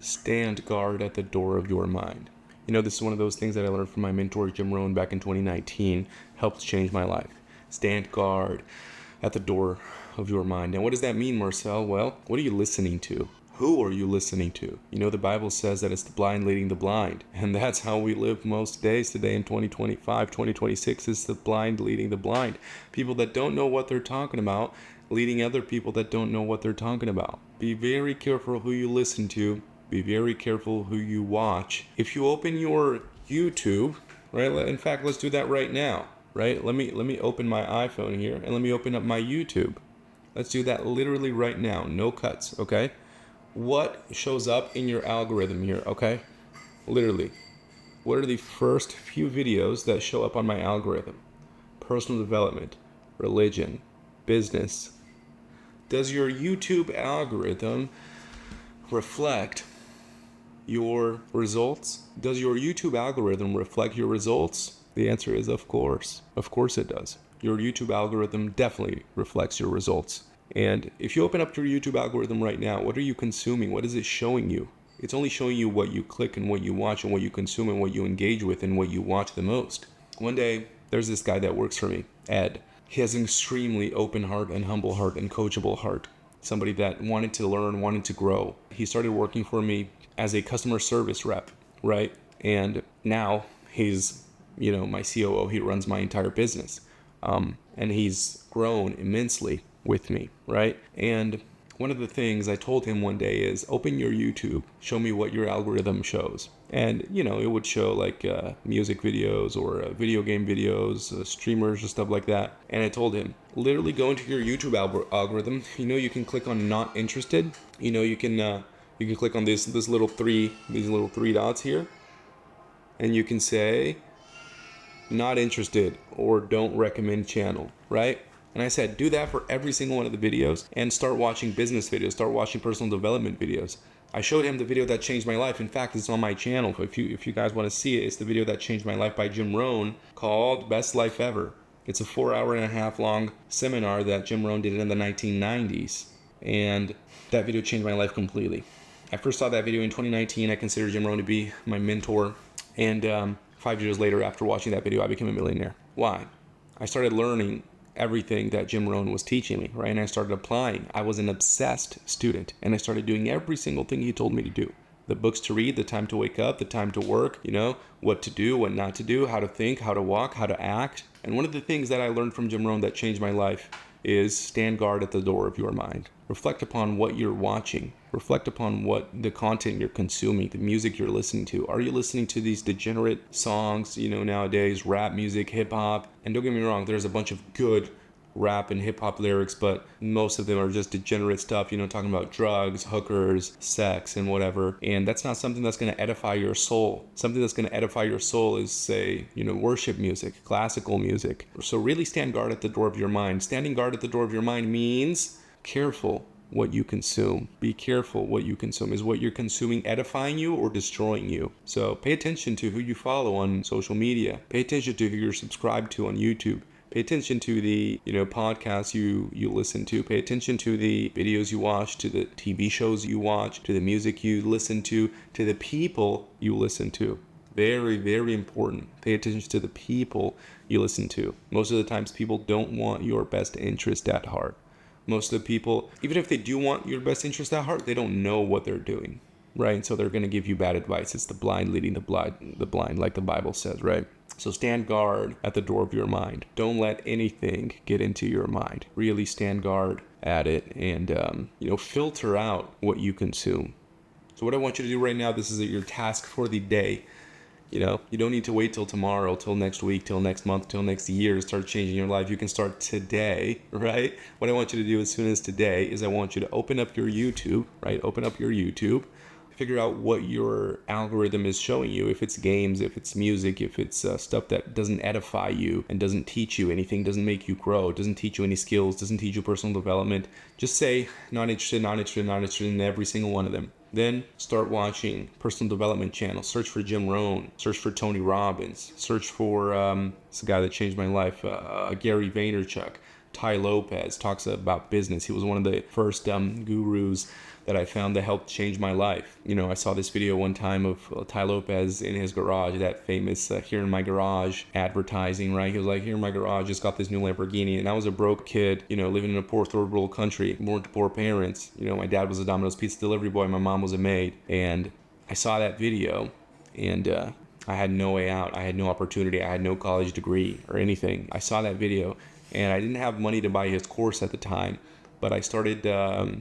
stand guard at the door of your mind. This is one of those things that I learned from my mentor, Jim Rohn, back in 2019, helped change my life. Stand guard at the door of your mind. And what does that mean, Marcel? Well, what are you listening to? Who are you listening to? The Bible says that it's the blind leading the blind. And that's how we live most days today in 2025, 2026 is the blind leading the blind. People that don't know what they're talking about, leading other people that don't know what they're talking about. Be very careful who you listen to. Be very careful who you watch. If you open your YouTube, right? In fact, let's do that right now, right? Let me open my iPhone here and let me open up my YouTube. Let's do that literally right now. No cuts, okay? What shows up in your algorithm here, okay? Literally. What are the first few videos that show up on my algorithm? Personal development, religion, business. Does your YouTube algorithm reflect your results? Does your YouTube algorithm reflect your results? The answer is of course. Of course it does. Your YouTube algorithm definitely reflects your results. And if you open up your YouTube algorithm right now, what are you consuming? What is it showing you? It's only showing you what you click and what you watch and what you consume and what you engage with and what you watch the most. One day, there's this guy that works for me, Ed. He has an extremely open heart and humble heart and coachable heart. Somebody that wanted to learn, wanted to grow. He started working for me as a customer service rep, right? And now he's, my COO. He runs my entire business. And he's grown immensely with me, right? And one of the things I told him one day is open your YouTube, show me what your algorithm shows. And, it would show like music videos or video game videos, streamers or stuff like that. And I told him, literally go into your YouTube algorithm. You can click on not interested. You can click on these little three dots here. And you can say not interested or don't recommend channel, right? And I said, do that for every single one of the videos and start watching business videos, start watching personal development videos. I showed him the video that changed my life. In fact, it's on my channel. If you guys want to see it, it's the video that changed my life by Jim Rohn called Best Life Ever. It's a 4.5 hour long seminar that Jim Rohn did in the 1990s. And that video changed my life completely. I first saw that video in 2019. I considered Jim Rohn to be my mentor. And 5 years later, after watching that video, I became a millionaire. Why? I started learning everything that Jim Rohn was teaching me, right? And I started applying. I was an obsessed student, and I started doing every single thing he told me to do. The books to read, the time to wake up, the time to work, what to do, what not to do, how to think, how to walk, how to act. And one of the things that I learned from Jim Rohn that changed my life is stand guard at the door of your mind. Reflect upon what you're watching. Reflect upon what the content you're consuming, the music you're listening to. Are you listening to these degenerate songs, nowadays, rap music, hip hop? And don't get me wrong, there's a bunch of good rap and hip hop lyrics, but most of them are just degenerate stuff, talking about drugs, hookers, sex, and whatever. And that's not something that's going to edify your soul. Something that's going to edify your soul is, say, worship music, classical music. So really stand guard at the door of your mind. Standing guard at the door of your mind means careful what you consume. Be careful what you consume. Is what you're consuming edifying you or destroying you? So pay attention to who you follow on social media. Pay attention to who you're subscribed to on YouTube. Pay attention to the, podcasts you listen to. Pay attention to the videos you watch, to the TV shows you watch, to the music you listen to the people you listen to. Very, very important. Pay attention to the people you listen to. Most of the times people don't want your best interest at heart. Most of the people, even if they do want your best interest at heart, they don't know what they're doing, right? So they're going to give you bad advice. It's the blind leading the blind, like the Bible says, right? So stand guard at the door of your mind. Don't let anything get into your mind. Really stand guard at it and, filter out what you consume. So what I want you to do right now, this is your task for the day. You don't need to wait till tomorrow, till next week, till next month, till next year to start changing your life. You can start today, right? What I want you to do as soon as today is I want you to open up your YouTube, right? Open up your YouTube. Figure out what your algorithm is showing you. If it's games, if it's music, if it's stuff that doesn't edify you and doesn't teach you anything, doesn't make you grow, doesn't teach you any skills, doesn't teach you personal development, just say not interested, not interested, not interested in every single one of them. Then start watching personal development channels. Search for Jim Rohn. Search for Tony Robbins. Search for it's the guy that changed my life, Gary Vaynerchuk. Tai Lopez talks about business. He was one of the first gurus that I found that helped change my life. I saw this video one time of Tai Lopez in his garage, that famous here in my garage advertising, right? He was like, here in my garage, just got this new Lamborghini. And I was a broke kid, living in a poor third world country, born to poor parents. My dad was a Domino's pizza delivery boy. My mom was a maid. And I saw that video and I had no way out. I had no opportunity. I had no college degree or anything. I saw that video and I didn't have money to buy his course at the time. But I started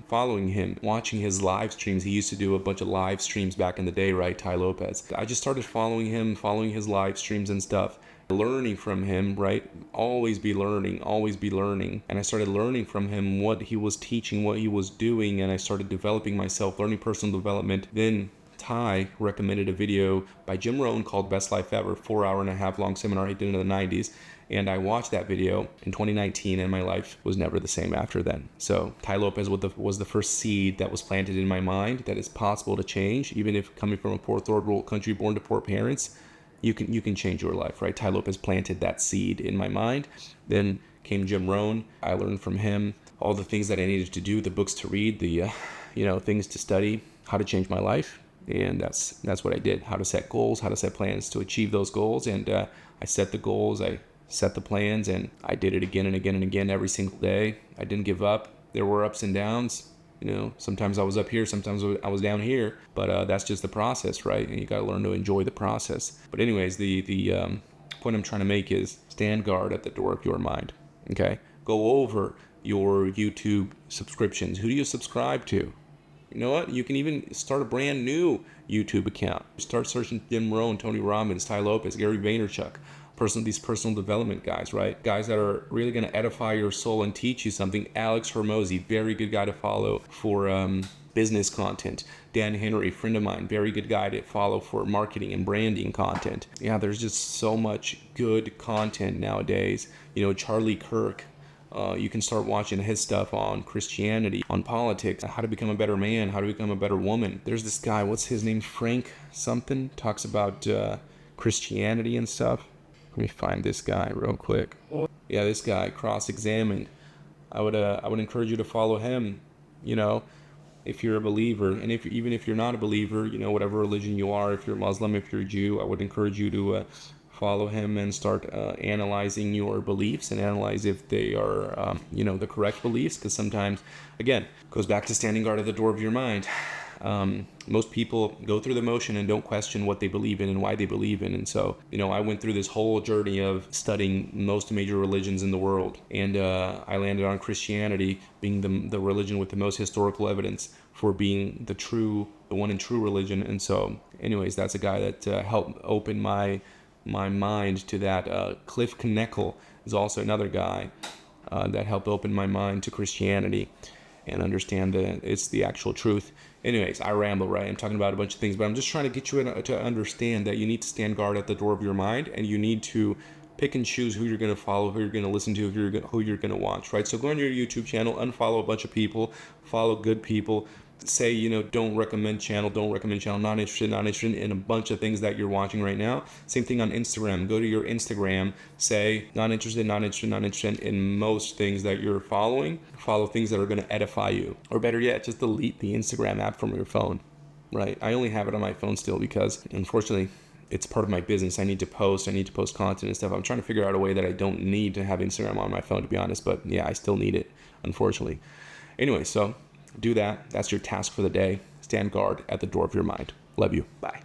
following him, watching his live streams. He used to do a bunch of live streams back in the day, right? Tai Lopez. I just started following him, following his live streams and stuff, learning from him, right? Always be learning, always be learning. And I started learning from him what he was teaching, what he was doing, and I started developing myself, learning personal development. Then Tai recommended a video by Jim Rohn called Best Life Ever, 4.5 hour long seminar he did in the 90s. And I watched that video in 2019 and my life was never the same after then. So Tai Lopez was the first seed that was planted in my mind that it's possible to change. Even if coming from a poor third world country, born to poor parents, you can change your life, right? Tai Lopez planted that seed in my mind. Then came Jim Rohn. I learned from him all the things that I needed to do, the books to read, the things to study, how to change my life. And that's what I did, how to set goals, how to set plans to achieve those goals. And I set the goals, I set the plans, and I did it again and again and again every single day. I didn't give up. There were ups and downs. Sometimes I was up here, sometimes I was down here, but that's just the process, right? And you got to learn to enjoy the process. But anyways, the point I'm trying to make is stand guard at the door of your mind, okay? Go over your YouTube subscriptions. Who do you subscribe to? You know what? You can even start a brand new YouTube account. Start searching Jim Rohn, Tony Robbins, Tai Lopez, Gary Vaynerchuk. These personal development guys, right? Guys that are really going to edify your soul and teach you something. Alex Hormozy, very good guy to follow for business content. Dan Henry, friend of mine, very good guy to follow for marketing and branding content. Yeah, there's just so much good content nowadays. Charlie Kirk. You can start watching his stuff on Christianity, on politics, how to become a better man, how to become a better woman. There's this guy, what's his name? Frank something, talks about Christianity and stuff. Let me find this guy real quick. Yeah, this guy, Cross-Examined. I would encourage you to follow him, if you're a believer. And even if you're not a believer, whatever religion you are, if you're Muslim, if you're a Jew, I would encourage you to follow him and start analyzing your beliefs and analyze if they are, the correct beliefs. Because sometimes, again, goes back to standing guard at the door of your mind. Most people go through the motion and don't question what they believe in and why they believe in. And so, I went through this whole journey of studying most major religions in the world. And I landed on Christianity being the religion with the most historical evidence for being the one and true religion. And so, anyways, that's a guy that helped open my mind to that. Cliff Knechel is also another guy that helped open my mind to Christianity and understand that it's the actual truth. Anyways, I ramble, right? I'm talking about a bunch of things, but I'm just trying to get you to understand that you need to stand guard at the door of your mind, and you need to pick and choose who you're going to follow, who you're going to listen to, who you're going to watch, right? So go on your YouTube channel, unfollow a bunch of people, follow good people. Say, don't recommend channel, not interested in a bunch of things that you're watching right now. Same thing on Instagram. Go to your Instagram, say not interested in most things that you're following. Follow things that are going to edify you. Or better yet, just delete the Instagram app from your phone, right? I only have it on my phone still because, unfortunately, it's part of my business. I need to post content and stuff. I'm trying to figure out a way that I don't need to have Instagram on my phone, to be honest. But yeah, I still need it, unfortunately. Anyway, so do that. That's your task for the day. Stand guard at the door of your mind. Love you. Bye.